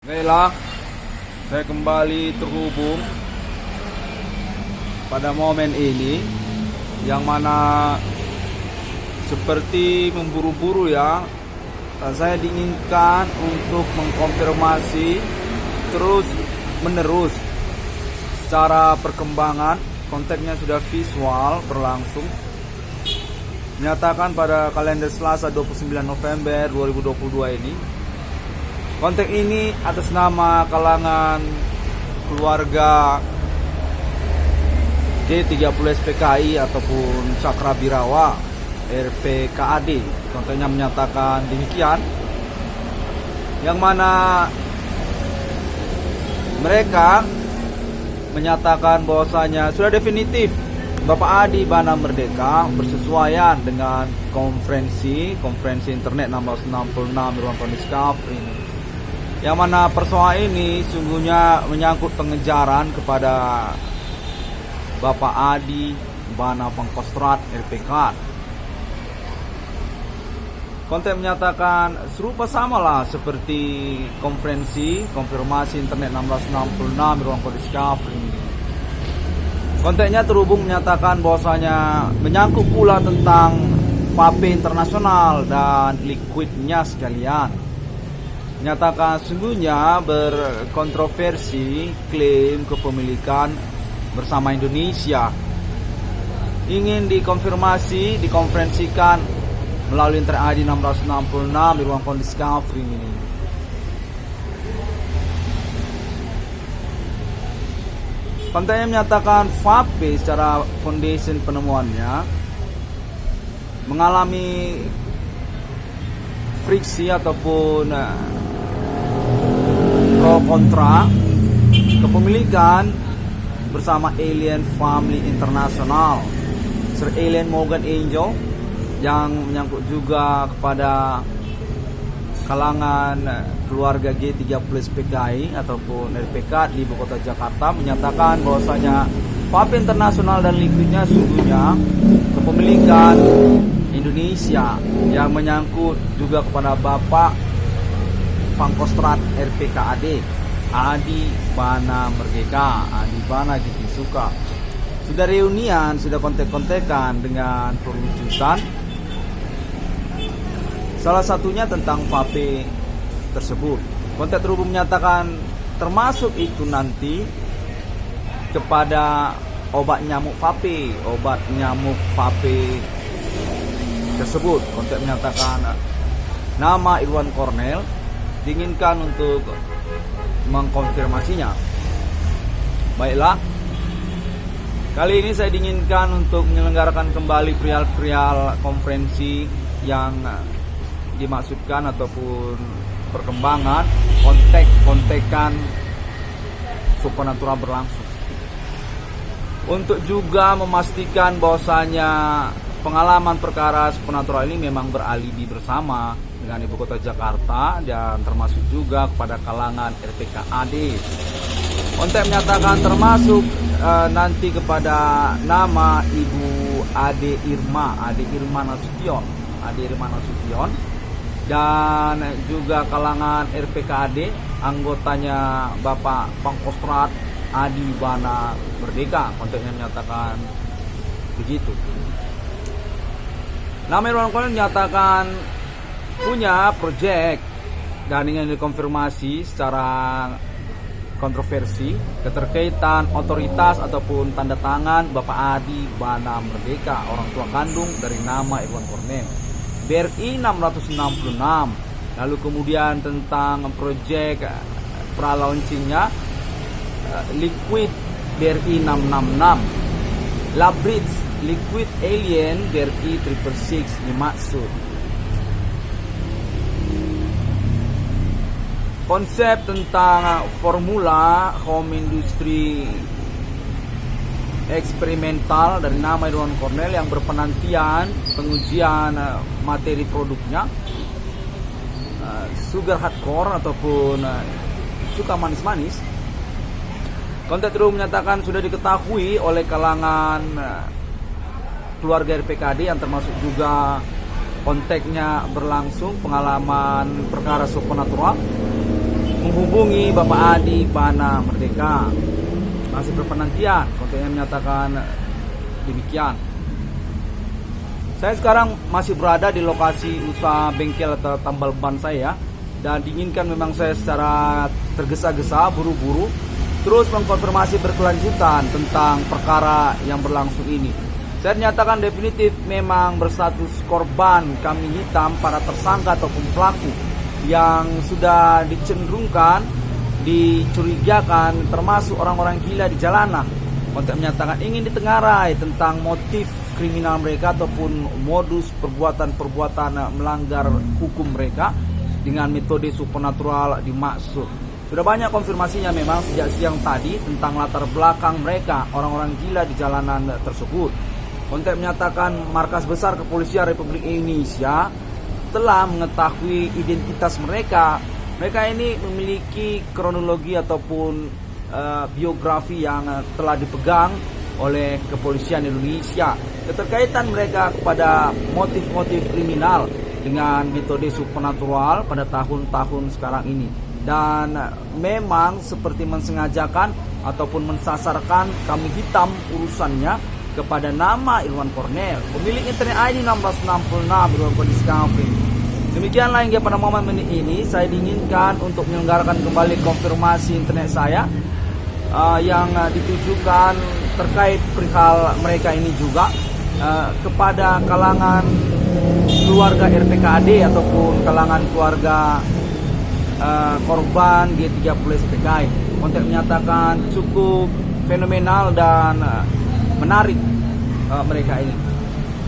Baiklah, saya kembali terhubung pada momen ini yang mana seperti memburu-buru ya. Saya diinginkan untuk mengkonfirmasi terus menerus secara perkembangan. Konteksnya sudah visual berlangsung. Menyatakan pada kalender Selasa 29 November 2022 ini, konteks ini atas nama kalangan keluarga G30 SPKI ataupun Cakra Birawa RPKAD. Konteksnya menyatakan demikian, yang mana mereka menyatakan bahwasanya sudah definitif Bapak Adi Bana Merdeka bersesuaian dengan konferensi internet 1666 ruang Discovery ini. Yang mana persoalan ini sungguhnya menyangkut pengejaran kepada Bapak Adi Bana Pangkostrat RPK. Konteks menyatakan serupa samalah seperti konfirmasi internet 1666 ruang Discovery. Konteksnya terhubung menyatakan bahwasanya menyangkut pula tentang vape internasional dan liquidnya sekalian. Menyatakan sungguhnya berkontroversi klaim kepemilikan bersama Indonesia. Ingin dikonferensikan melalui internet ID 666 di ruang Discovery ini. Kontennya menyatakan vape secara foundation penemuannya mengalami friksi ataupun pro kontra kepemilikan bersama Alien Family International, Sir Alien Morgan Angel, yang menyangkut juga kepada kalangan keluarga G30 SPKI ataupun RPK di ibu kota Jakarta, menyatakan bahwasanya vape internasional dan liquidnya sungguhnya kepemilikan Indonesia, yang menyangkut juga kepada Bapak Pangkostrat RPKAD Adi Bana Merdeka, Adi Bana Giti Suka. Sudah reunian, sudah kontek-kontekan dengan perwujudan. Salah satunya tentang vape tersebut. Kontek terhubung menyatakan termasuk itu nanti kepada obat nyamuk vape tersebut. Kontek menyatakan nama Irwan Cornel diinginkan untuk mengkonfirmasinya. Baiklah, kali ini saya diinginkan untuk menyelenggarakan kembali perihal konferensi yang dimaksudkan ataupun perkembangan kontekan supernatural berlangsung, untuk juga memastikan bahwasanya pengalaman perkara supernatural ini memang beralibi bersama dengan ibu kota Jakarta dan termasuk juga kepada kalangan RPKAD. Kontek menyatakan termasuk nanti kepada nama Ibu Ade Irma Nasution, dan juga kalangan RPKAD, anggotanya Bapak Pangkostrat Adi Bana Merdeka. Konteknya menyatakan begitu. Nama Irwan Cornel menyatakan punya proyek dan ingin dikonfirmasi secara kontroversi keterkaitan otoritas ataupun tanda tangan Bapak Adi Bana Merdeka, orang tua kandung dari nama Irwan Cornel, BRI 666. Lalu kemudian tentang proyek pra-launchingnya Liquid BRI 666, Labridge Liquid Alien BRI 666 dimaksud. Konsep tentang formula home industry eksperimental dari nama Irwan Cornel yang berpenantian pengujian materi produknya, sugar hardcore ataupun suka manis-manis. Konten terus menyatakan sudah diketahui oleh kalangan keluarga RPKAD yang termasuk juga konteksnya berlangsung pengalaman perkara supernatural menghubungi Bapak Adi Bana Merdeka. Masih berpenantian, kontennya menyatakan demikian. Saya sekarang masih berada di lokasi usaha bengkel atau tambal ban saya, dan diinginkan memang saya secara tergesa-gesa, buru-buru, terus mengkonfirmasi berkelanjutan tentang perkara yang berlangsung ini. Saya nyatakan definitif memang berstatus korban kambing hitam para tersangka ataupun pelaku yang sudah dicenderungkan, dicurigakan termasuk orang-orang gila di jalanan. Konten menyatakan ingin ditengarai tentang motif kriminal mereka ataupun modus perbuatan-perbuatan melanggar hukum mereka dengan metode supernatural dimaksud. Sudah banyak konfirmasinya memang sejak siang tadi tentang latar belakang mereka, orang-orang gila di jalanan tersebut. Konten menyatakan markas besar kepolisian Republik Indonesia telah mengetahui identitas mereka. Mereka ini memiliki kronologi ataupun biografi yang telah dipegang oleh kepolisian Indonesia. Keterkaitan mereka kepada motif-motif kriminal dengan metode supernatural pada tahun-tahun sekarang ini. Dan memang seperti mensengajakan ataupun mensasarkan kambing hitam urusannya kepada nama Irwan Cornel, pemilik internet ID 1666 Irwan Discovery. Demikianlah hingga pada momen ini saya diinginkan untuk menyelenggarakan kembali konfirmasi internet saya yang ditujukan terkait perihal mereka ini juga kepada kalangan keluarga RPKAD ataupun kalangan keluarga korban G30 SPKI. Konten menyatakan cukup fenomenal dan menarik mereka ini.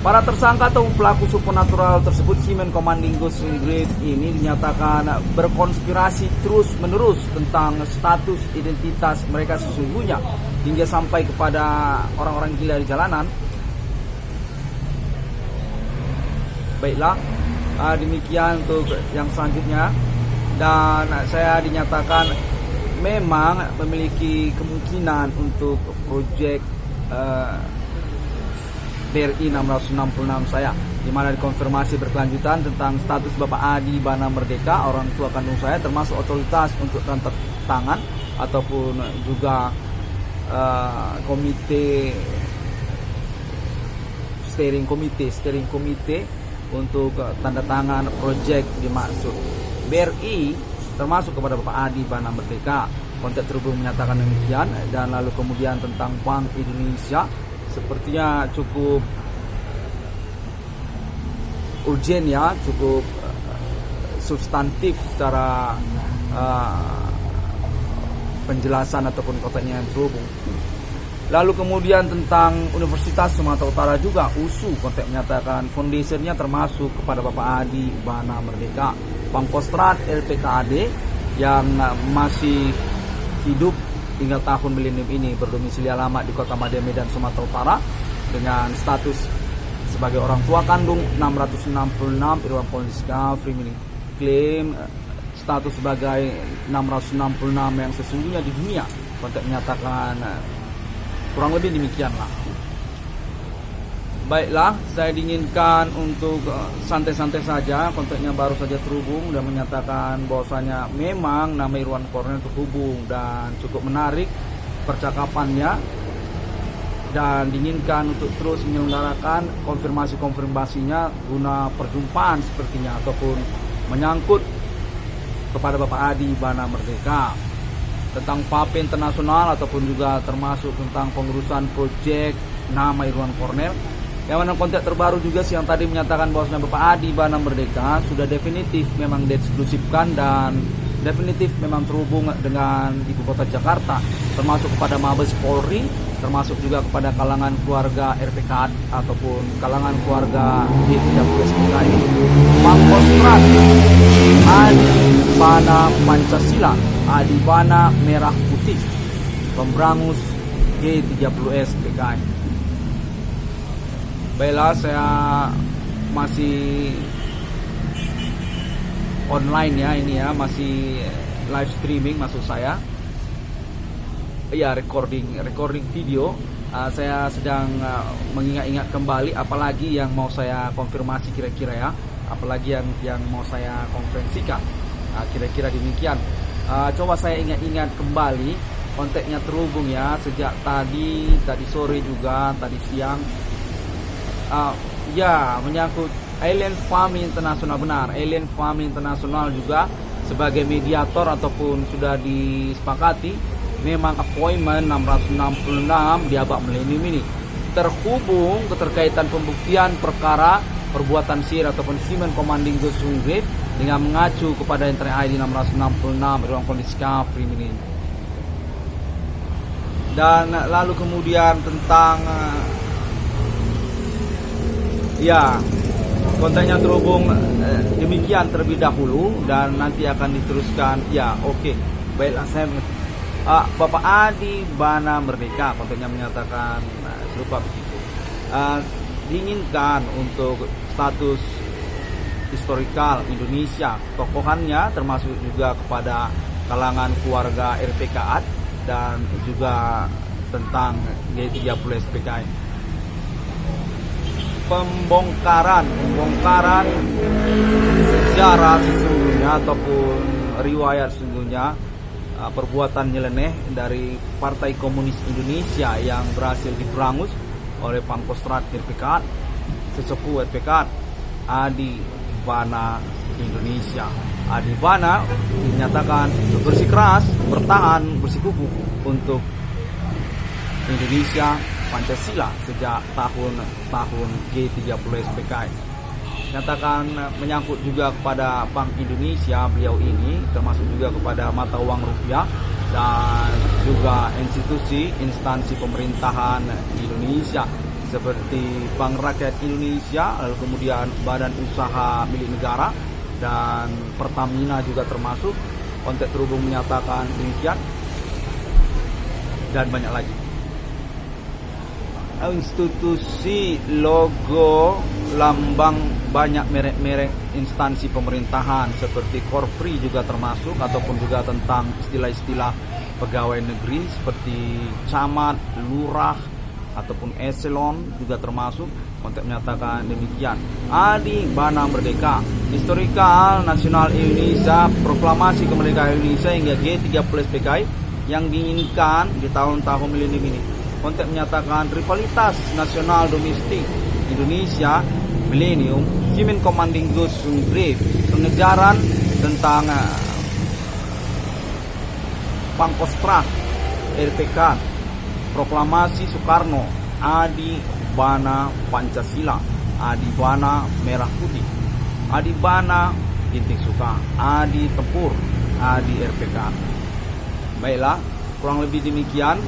Para tersangka atau pelaku supernatural tersebut, Human Commanding Ghost Grave ini dinyatakan berkonspirasi terus-menerus tentang status identitas mereka sesungguhnya hingga sampai kepada orang-orang gila di jalanan. Baiklah, demikian untuk yang selanjutnya. Dan saya dinyatakan memang memiliki kemungkinan untuk proyek BRI 666 saya, di mana dikonfirmasi berkelanjutan tentang status Bapak Adi Bana Merdeka, orang tua kandung saya, termasuk otoritas untuk tanda tangan ataupun juga komite steering komite untuk tanda tangan proyek dimaksud BRI termasuk kepada Bapak Adi Bana Merdeka. Kontak terhubung menyatakan demikian. Dan lalu kemudian tentang Bank Indonesia, sepertinya cukup urgent ya, cukup substantif secara penjelasan ataupun kontennya yang terhubung. Lalu kemudian tentang Universitas Sumatera Utara juga, USU, konten menyatakan foundationnya termasuk kepada Bapak Adi Bana Merdeka. Pangkostrat LPKAD yang masih hidup hingga tahun milenium ini, berdomisili alamat di Kota Madya, Medan, Sumatera Utara, dengan status sebagai orang tua kandung 666 Irwan Discovery ini klaim status sebagai 666 yang sesungguhnya di dunia. Kontak menyatakan kurang lebih demikianlah. Baiklah, saya diinginkan untuk santai-santai saja, kontaknya baru saja terhubung dan menyatakan bahwasanya memang nama Irwan Cornel terhubung dan cukup menarik percakapannya, dan diinginkan untuk terus menyelenggarakan konfirmasinya guna perjumpaan sepertinya ataupun menyangkut kepada Bapak Adi Bana Merdeka tentang PAP internasional ataupun juga termasuk tentang pengurusan proyek nama Irwan Cornel. Yang mana kontak terbaru juga siang tadi menyatakan bahwa Bapak Adi Bana Merdeka sudah definitif memang dieksklusifkan dan definitif memang terhubung dengan Ibu Kota Jakarta, termasuk kepada Mabes Polri, termasuk juga kepada kalangan keluarga RPK ataupun kalangan keluarga G30 SPKI. Pangkostrat Adi Bana Pancasila, Adi Bana Merah Putih, pemberangus G30 SPKI. Baiklah, saya masih online ya, ini ya, masih live streaming maksud saya. Ya, recording video. Saya sedang mengingat-ingat kembali apalagi yang mau saya konfirmasi kira-kira ya, apalagi yang mau saya konferensikan. Kira-kira demikian. Coba saya ingat-ingat kembali, kontaknya terhubung ya sejak tadi sore juga, tadi siang. Ya, menyangkut Island Farm International, benar. Island Farm International juga sebagai mediator ataupun sudah disepakati memang appointment 666 di Abad Milenium ini terhubung keterkaitan pembuktian perkara perbuatan sihir ataupun human commanding ghost grave dengan mengacu kepada Internet ID 666 ruang kondisi Free ini. Dan lalu kemudian tentang ya, kontennya terhubung demikian terlebih dahulu dan nanti akan diteruskan. Ya, oke. Baiklah, saya Bapak Adi Bana Merdeka, kontennya menyatakan serupa begitu. Diinginkan untuk status historikal Indonesia, tokohannya termasuk juga kepada kalangan keluarga RPKA dan juga tentang G30 SPKI. Pembongkaran sejarah sesungguhnya ataupun riwayat sesungguhnya perbuatan nyeleneh dari Partai Komunis Indonesia yang berhasil diberangus oleh Pangkostrat RPKA, sesepuh RPKA Adi Bana Indonesia. Adi Bana dinyatakan bersikeras bertahan bersikukuh untuk Indonesia Pancasila sejak tahun G30 SPKI. Nyatakan menyangkut juga kepada Bank Indonesia beliau ini, termasuk juga kepada mata uang rupiah dan juga instansi pemerintahan Indonesia seperti Bank Rakyat Indonesia, lalu kemudian Badan Usaha Milik Negara dan Pertamina juga termasuk. Kontak terhubung menyatakan demikian dan banyak lagi. Institusi, logo, lambang banyak merek-merek instansi pemerintahan seperti Korpri juga termasuk, ataupun juga tentang istilah-istilah pegawai negeri seperti camat, lurah ataupun eselon juga termasuk. Kontak menyatakan demikian. Adi Bana Merdeka, historikal nasional Indonesia, proklamasi kemerdekaan Indonesia hingga G30 SPKI yang diinginkan di tahun-tahun milenium ini. Kontak menyatakan rivalitas nasional domestik Indonesia milenium, human commanding ghost grave, pengejaran tentang Pangkostrat RPK, proklamasi Soekarno, Adi Bana Pancasila, Adi Bana Merah Putih, Adi Bana Ginting Suka, Adi Tempur, Adi RPK. Baiklah, kurang lebih demikian.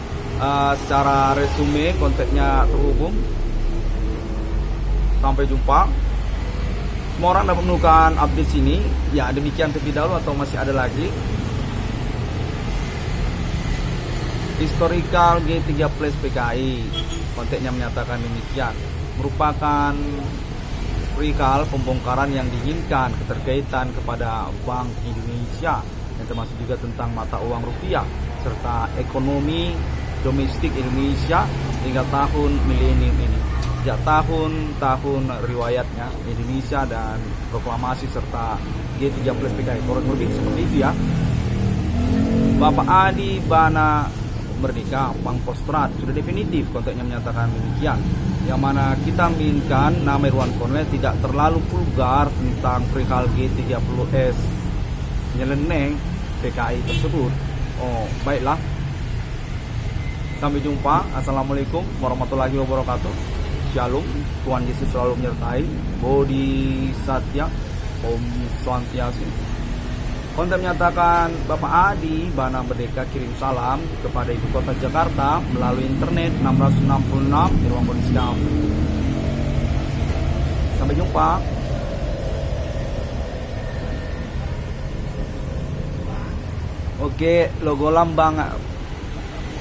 Secara resume kontaknya terhubung. Sampai jumpa. Semua orang dapat menemukan update sini. Ya, demikian terlebih dahulu atau masih ada lagi. Historical G30 PKI, kontaknya menyatakan demikian. Merupakan perihal pembongkaran yang diinginkan keterkaitan kepada Bank Indonesia, yang termasuk juga tentang mata uang rupiah serta ekonomi domestik Indonesia hingga tahun milenium ini. Sejak tahun riwayatnya Indonesia dan proklamasi serta G30 PKI, kurang lebih seperti itu ya. Bapak Adi Bana Merdeka, Pangkostrat sudah definitif kontaknya menyatakan demikian. Yang mana kita menginginkan nama Irwan Cornel tidak terlalu vulgar tentang perihal G30S nyeleneh PKI tersebut. Oh, baiklah. Sampai jumpa. Assalamualaikum warahmatullahi wabarakatuh. Shalom. Tuhan Yesus selalu menyertai. Bodhisatya. Om Swastiastu. Konten menyatakan Bapak Adi Bana Merdeka kirim salam kepada Ibu Kota Jakarta melalui internet 666 di ruang kondisi Free. Sampai jumpa. Oke, logo lambang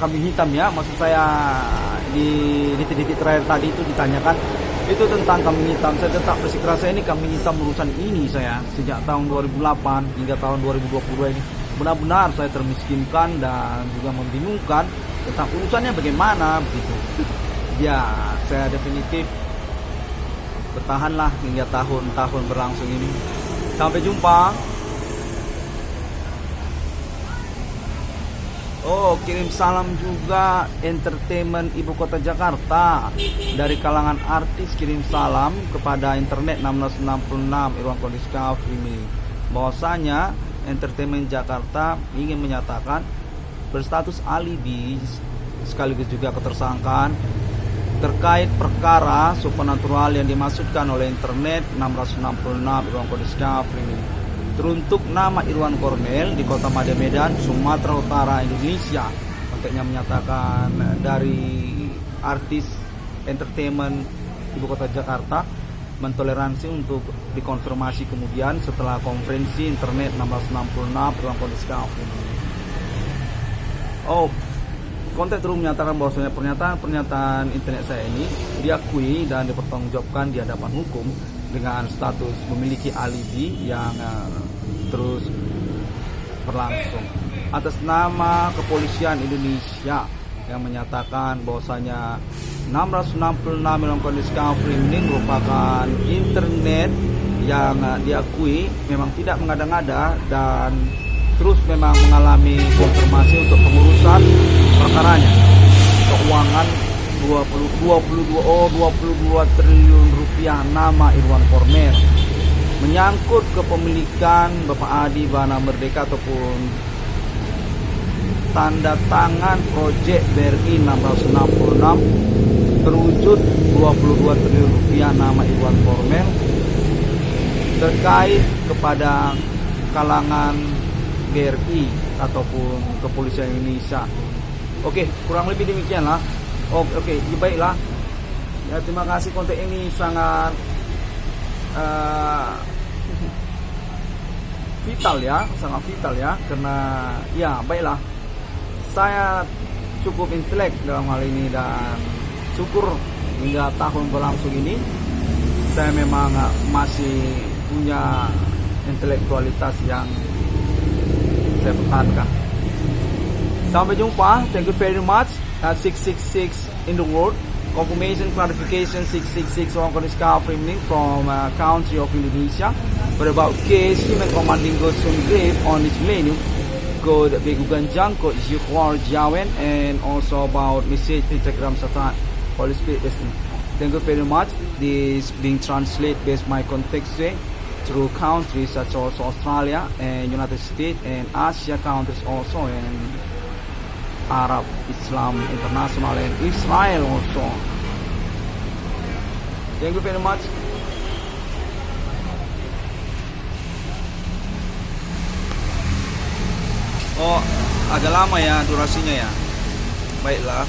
kambing hitam ya, maksud saya di titik-titik terakhir tadi itu ditanyakan itu tentang kambing hitam. Saya tetap bersikeras, saya ini kambing hitam urusan ini saya sejak tahun 2008 hingga tahun 2022 ini benar-benar saya termiskinkan dan juga membingungkan tentang urusannya bagaimana begitu. Ya, saya definitif bertahanlah hingga tahun-tahun berlangsung ini. Sampai jumpa. Oh, kirim salam juga entertainment ibu kota Jakarta. Dari kalangan artis kirim salam kepada internet 1666 Irwan Kondiska Frimi. Bahwasanya entertainment Jakarta ingin menyatakan berstatus alibi sekaligus juga ketersangkaan terkait perkara supernatural yang dimaksudkan oleh internet 666 Irwan Kondiska Frimi. Teruntuk nama Irwan Kornel di Kota Madya Medan, Sumatera Utara, Indonesia. Konteksnya menyatakan dari artis entertainment ibu kota Jakarta mentoleransi untuk dikonfirmasi kemudian setelah konferensi internet 1666 Irwan Kondiska. Oh, konteks terus menyatakan bahwasanya pernyataan internet saya ini diakui dan dipertanggungjawabkan di hadapan hukum dengan status memiliki alibi yang terus berlangsung atas nama Kepolisian Indonesia yang menyatakan bahwasanya 666 Irwan Kondiska Frimi merupakan internet yang diakui memang tidak mengada-ngada dan terus memang mengalami konfirmasi untuk pengurusan perkaranya keuangan 22 triliun rupiah nama Irwan Kornel menyangkut kepemilikan Bapak Adi Bana Merdeka ataupun tanda tangan proyek BRI 666 terwujud 22 triliun rupiah nama Irwan Kornel terkait kepada kalangan BRI ataupun Kepolisian Indonesia. Oke, kurang lebih demikianlah. Oke, baiklah. Ya, terima kasih, konten ini sangat vital ya, sangat vital ya, karena ya baiklah. Saya cukup intelek dalam hal ini dan syukur hingga tahun berlangsung ini saya memang masih punya intelektualitas yang saya pertahankan. Sampai jumpa. Thank you very much. 666 in the world. Confirmation, clarification 666 Irwan Kondiska Frimi from country of Indonesia. For about case human commanding goes soon grave on this menu. Code Begugan Jangko Jikwar Jawen and also about message Instagram Satan Police Space. Thank you very much. This being translated based my context through countries such as Australia and United States and Asia countries also and Arab, Islam, International and Israel also. Thank you very much. Oh, agak lama ya durasinya ya. Baiklah.